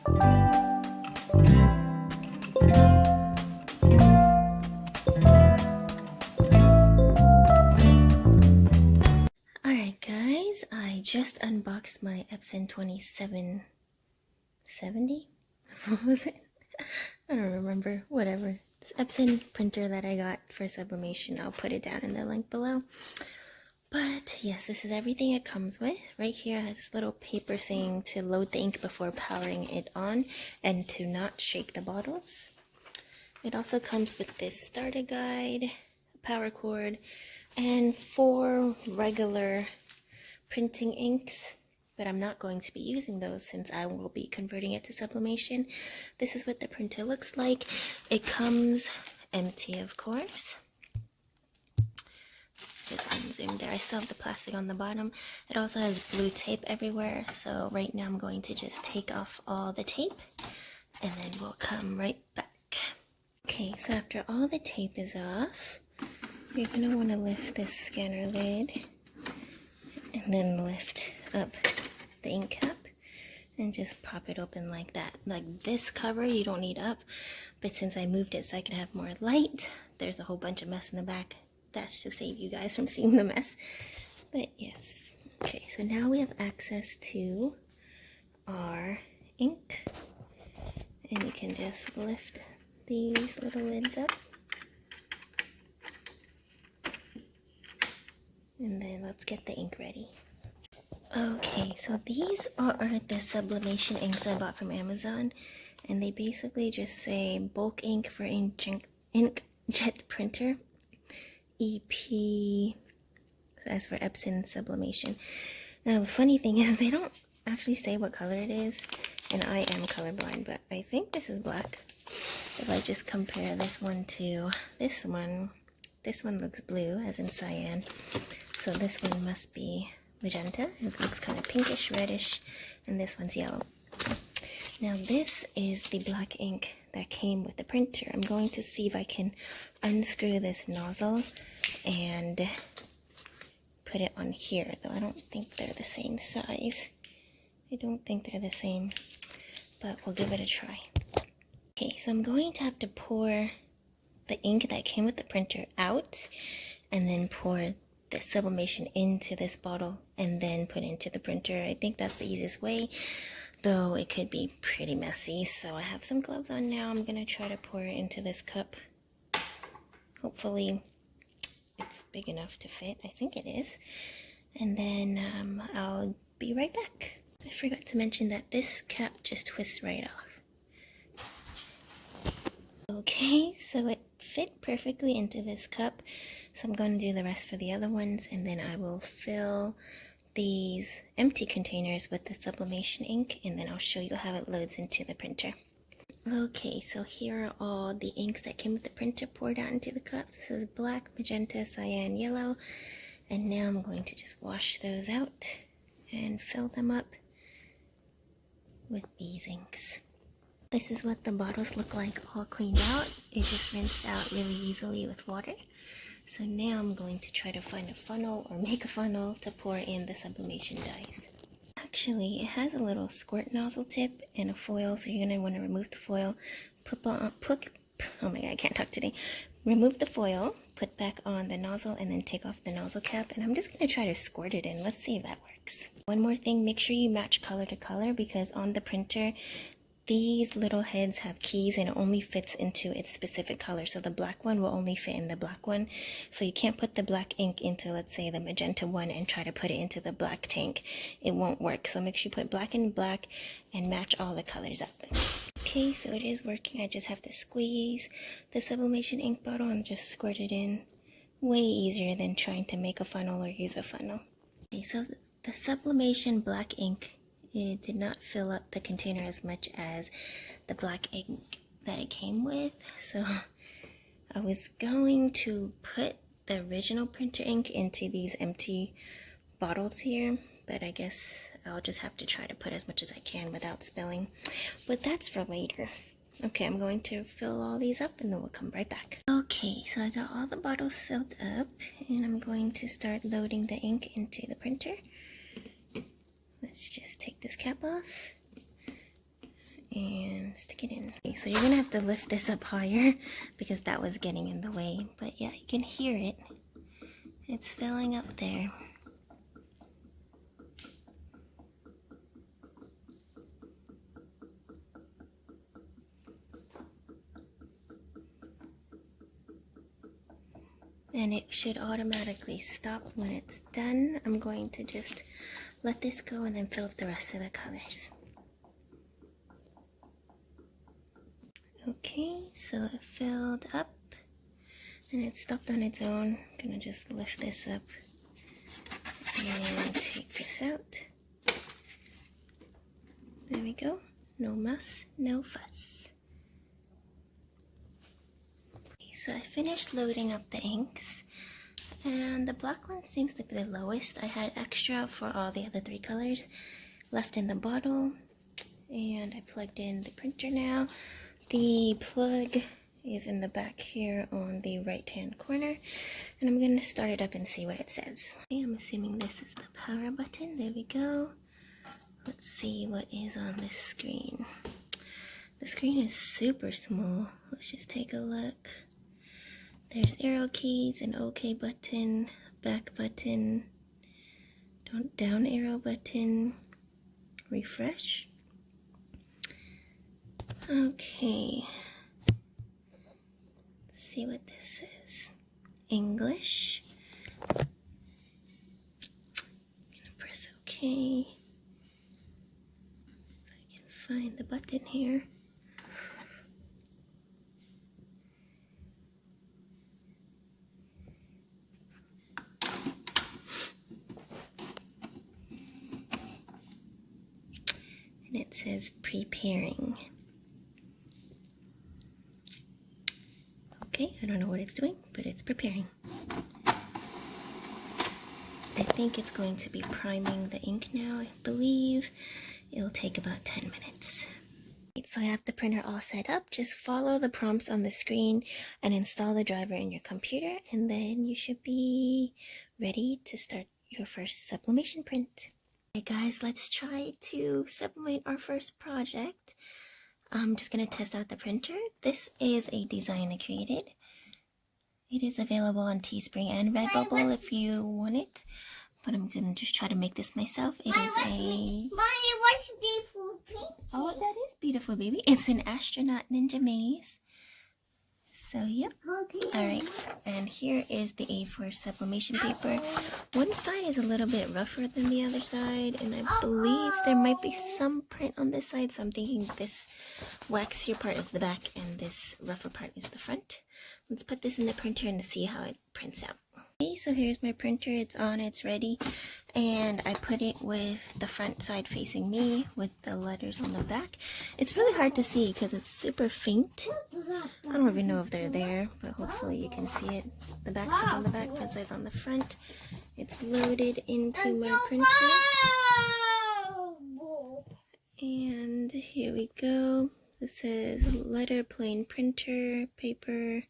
Alright guys, I just unboxed my ET-2760. What was it? I don't remember. Whatever. It's Epson printer that I got for sublimation. I'll put it down in the link below. But yes, this is everything it comes with. Right here has this little paper saying to load the ink before powering it on and to not shake the bottles. It also comes with this starter guide, power cord, and 4 regular printing inks, but I'm not going to be using those since I will be converting it to sublimation. This is what the printer looks like. It comes empty, of course. Just unzoom there. I still have the plastic on the bottom. It also has blue tape everywhere, so right now I'm going to just take off all the tape and then we'll come right back. Okay, so after all the tape is off, you're going to want to lift this scanner lid and then lift up the ink cap and just pop it open like that. Like this cover you don't need up, but since I moved it so I can have more light, there's a whole bunch of mess in the back. That's to save you guys from seeing the mess. But yes. Okay, so now we have access to our ink. And you can just lift these little lids up. And then let's get the ink ready. Okay, so these are the sublimation inks I bought from Amazon. And they basically just say bulk ink for inkjet printer. EP, as for Epson sublimation. Now the funny thing is they don't actually say what color it is, and I am colorblind, but I think this is black. If I just compare this one to this one looks blue, as in cyan, so this one must be magenta. It looks kind of pinkish reddish, and this one's yellow. Now this is the black ink that came with the printer. I'm going to see if I can unscrew this nozzle and put it on here, though I don't think they're the same size. I don't think they're the same, but we'll give it a try. Okay, so I'm going to have to pour the ink that came with the printer out and then pour the sublimation into this bottle and then put it into the printer. I think that's the easiest way, though it could be pretty messy. So I have some gloves on now. I'm gonna try to pour it into this cup. Hopefully it's big enough to fit. I think it is. And then I'll be right back. I forgot to mention that this cap just twists right off. Okay, so it fit perfectly into this cup. So I'm going to do the rest for the other ones, and then I will fill these empty containers with the sublimation ink, and then I'll show you how it loads into the printer. Okay, so here are all the inks that came with the printer poured out into the cups. This is black, magenta, cyan, yellow, and now I'm going to just wash those out and fill them up with these inks. This is what the bottles look like all cleaned out. It just rinsed out really easily with water. So now I'm going to try to find a funnel or make a funnel to pour in the sublimation dyes. Actually, it has a little squirt nozzle tip and a foil, so you're going to want to remove the foil, oh my god, I can't talk today. Remove the foil, put back on the nozzle, and then take off the nozzle cap, and I'm just going to try to squirt it in. Let's see if that works. One more thing, make sure you match color to color, because on the printer, these little heads have keys and it only fits into its specific color. So the black one will only fit in the black one. So you can't put the black ink into, let's say, the magenta one and try to put it into the black tank. It won't work. So make sure you put black and black and match all the colors up. Okay, so it is working. I just have to squeeze the sublimation ink bottle and just squirt it in. Way easier than trying to make a funnel or use a funnel. Okay, so the sublimation black ink, it did not fill up the container as much as the black ink that it came with. So I was going to put the original printer ink into these empty bottles here, but I guess I'll just have to try to put as much as I can without spilling. But that's for later. Okay, I'm going to fill all these up and then we'll come right back. Okay, so I got all the bottles filled up and I'm going to start loading the ink into the printer. Let's just take this cap off, and stick it in. Okay, so you're gonna have to lift this up higher because that was getting in the way. But yeah, you can hear it. It's filling up there. And it should automatically stop when it's done. I'm going to just let this go and then fill up the rest of the colors. Okay, so it filled up and it stopped on its own. I'm gonna just lift this up and take this out. There we go. No muss, no fuss. Okay, so I finished loading up the inks. And the black one seems to be the lowest. I had extra for all the other 3 colors left in the bottle. And I plugged in the printer now. The plug is in the back here on the right hand corner. And I'm going to start it up and see what it says. Okay, I'm assuming this is the power button. There we go. Let's see what is on this screen. The screen is super small. Let's just take a look. There's arrow keys, an OK button, back button, down arrow button, refresh. Okay. Let's see what this is. English. I'm gonna press OK. If I can find the button here. And it says preparing. Okay, I don't know what it's doing, but it's preparing. I think it's going to be priming the ink now, I believe. It'll take about 10 minutes. So I have the printer all set up. Just follow the prompts on the screen and install the driver in your computer, and then you should be ready to start your first sublimation print. Hey guys, let's try to sublimate our first project. I'm just going to test out the printer. This is a design I created. It is available on Teespring and Redbubble if you want it. But I'm going to just try to make this myself. It is a... Mommy, what's beautiful baby? Oh, that is beautiful, baby. It's an astronaut ninja maze. So, yep. Okay. Alright, and here is the A4 sublimation paper. One side is a little bit rougher than the other side, and I believe there might be some print on this side, so I'm thinking this waxier part is the back and this rougher part is the front. Let's put this in the printer and see how it prints out. Okay, so here's my printer. It's on, it's ready, and I put it with the front side facing me with the letters on the back. It's really hard to see because it's super faint. I don't even know if they're there, but hopefully you can see it. The back side's on the back, front side's on the front. It's loaded into my printer. And here we go. This says letter, plain printer, paper,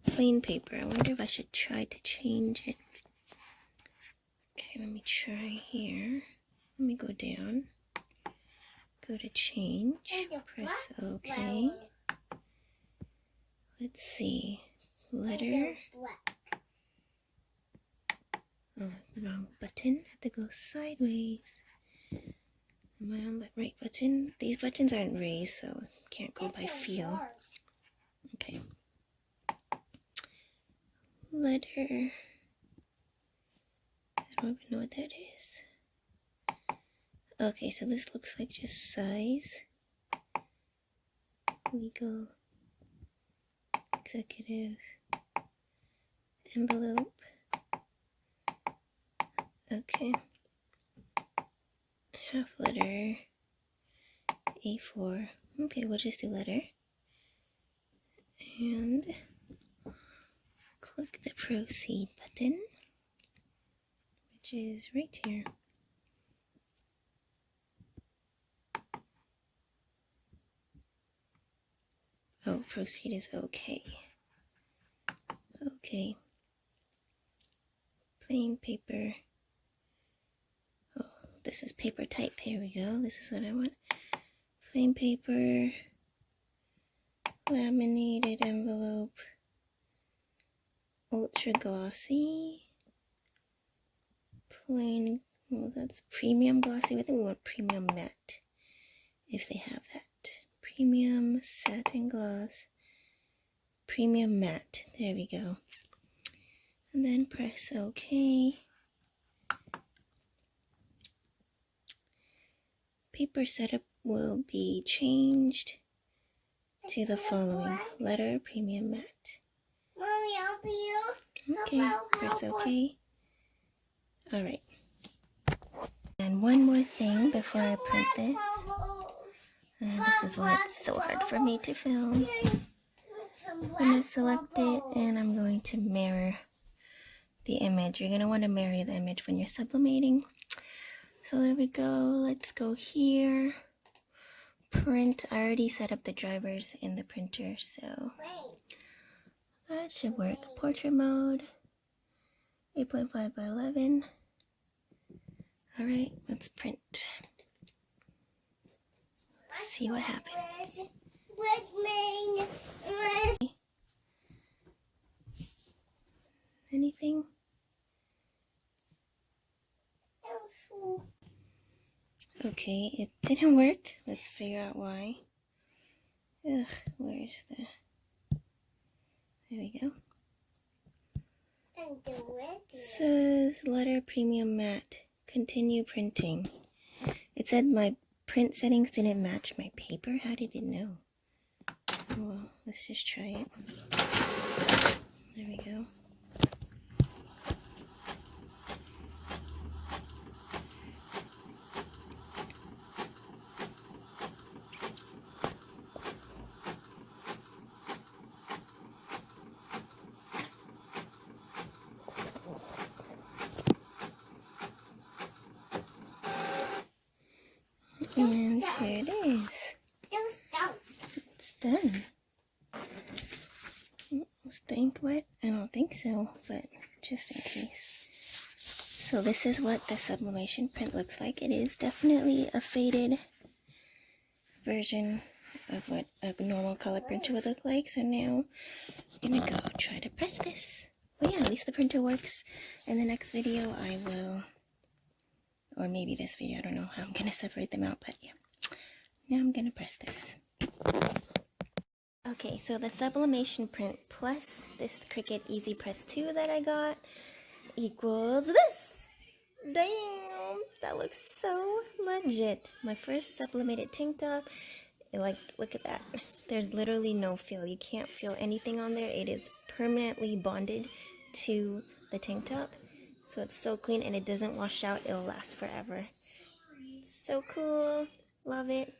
plain paper. I wonder if I should try to change it. Okay, let me try here. Let me go down. Go to change. Press OK. Let's see. Letter. Oh, wrong button. Have to go sideways. Am I on the right button? These buttons aren't raised, so can't go by feel. Okay. Letter. I don't even know what that is. Okay, so this looks like just size. Legal. Executive. Envelope. Okay. Half letter. A4. Okay, we'll just do letter. And click the proceed button, which is right here. Oh, proceed is okay. Okay. Plain paper. Oh, this is paper type. Here we go. This is what I want. plain paper, laminated envelope, ultra glossy, plain, well that's premium glossy, I think we want premium matte, if they have that. Premium satin gloss, premium matte, there we go. And then press OK. Paper setup will be changed to the following. Letter, premium matte. Mommy, help you. Okay, press OK. Alright. And one more thing before I print this. This is why it's so hard for me to film. I'm going to select it and I'm going to mirror the image. You're going to want to mirror the image when you're sublimating. So there we go. Let's go here. Print. I already set up the drivers in the printer, so that should work. Portrait mode, 8.5 by 11. Alright, let's print. Let's see what happens. Anything? Okay, it didn't work. Let's figure out why. Ugh, where's the... There we go. Says letter premium matte. Continue printing. It said my print settings didn't match my paper. How did it know? Well, let's just try it. There we go. And here it is. It's done. Is the ink wet? I don't think so, but just in case. So this is what the sublimation print looks like. It is definitely a faded version of what a normal color printer would look like. So now I'm gonna go try to press this. Well, yeah, at least the printer works. In the next video I will, or maybe this video, I don't know how I'm gonna separate them out, but yeah. Now I'm gonna press this. Okay, so the sublimation print plus this Cricut Easy Press 2 that I got equals this. Damn, that looks so legit. My first sublimated tank top, like, look at that. There's literally no feel. You can't feel anything on there. It is permanently bonded to the tank top. So it's so clean and it doesn't wash out. It'll last forever. It's so cool. Love it.